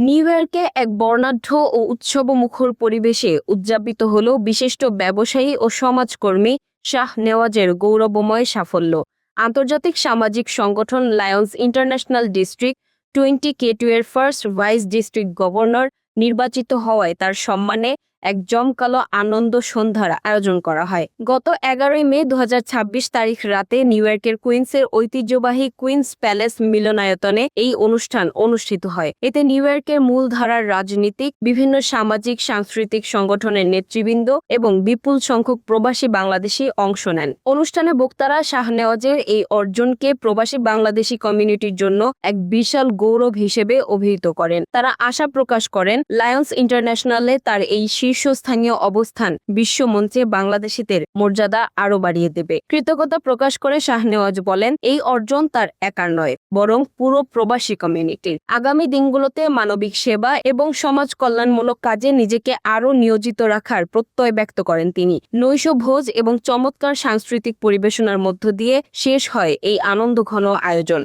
New ইয়র্কে এক বর্ণাঢ্য ও উৎসবমুখর পরিবেশে উদযাপিত হল বিশিষ্ট ব্যবসায়ী ও সমাজকর্মী শাহ নেওয়াজের গৌরবময় সাফল্য। আন্তর্জাতিক সামাজিক সংগঠন লায়ন্স ইন্টারন্যাশনাল ডিস্ট্রিক্ট 20K2 এর ফার্স্ট ভাইস ডিস্ট্রিক্ট গভর্নর নির্বাচিত হওয়ায় তার সম্মানে এক জমকালো আনন্দ সন্ধ্যার আয়োজন করা হয়। গত 11 মে 2026 তারিখ রাতে নিউ ইয়র্কের কুইন্সের ঐতিহ্যবাহী কুইন্স প্যালেস মিলনায়তনে এই অনুষ্ঠান অনুষ্ঠিত হয়। এতে নিউ ইয়র্কের মূলধারার রাজনীতিক, বিভিন্ন সামাজিক সাংস্কৃতিক সংগঠনের নেতৃবৃন্দ এবং বিপুল সংখ্যক প্রবাসী বাংলাদেশি অংশ নেন। অনুষ্ঠানে বক্তারা শাহ নেওয়াজের এই অর্জনকে প্রবাসী বাংলাদেশি কমিউনিটির জন্য এক বিশাল গৌরব হিসেবে অভিহিত করেন। তারা আশা প্রকাশ করেন লায়ন্স ইন্টারন্যাশনালে তার এই শীর্ষস্থানীয় অবস্থান বিশ্বমঞ্চে বাংলাদেশিদের মর্যাদা আরও বাড়িয়ে দেবে। কৃতজ্ঞতা প্রকাশ করে শাহ নেওয়াজ বলেন, এই অর্জন তার একার নয়, বরং পুরো প্রবাসী কমিউনিটির। আগামী দিনগুলোতে মানবিক সেবা এবং সমাজ কল্যাণমূলক কাজে নিজেকে আরও নিয়োজিত রাখার প্রত্যয় ব্যক্ত করেন তিনি। নৈশ ভোজ এবং চমৎকার সাংস্কৃতিক পরিবেশনার মধ্য দিয়ে শেষ হয় এই আনন্দঘন আয়োজন।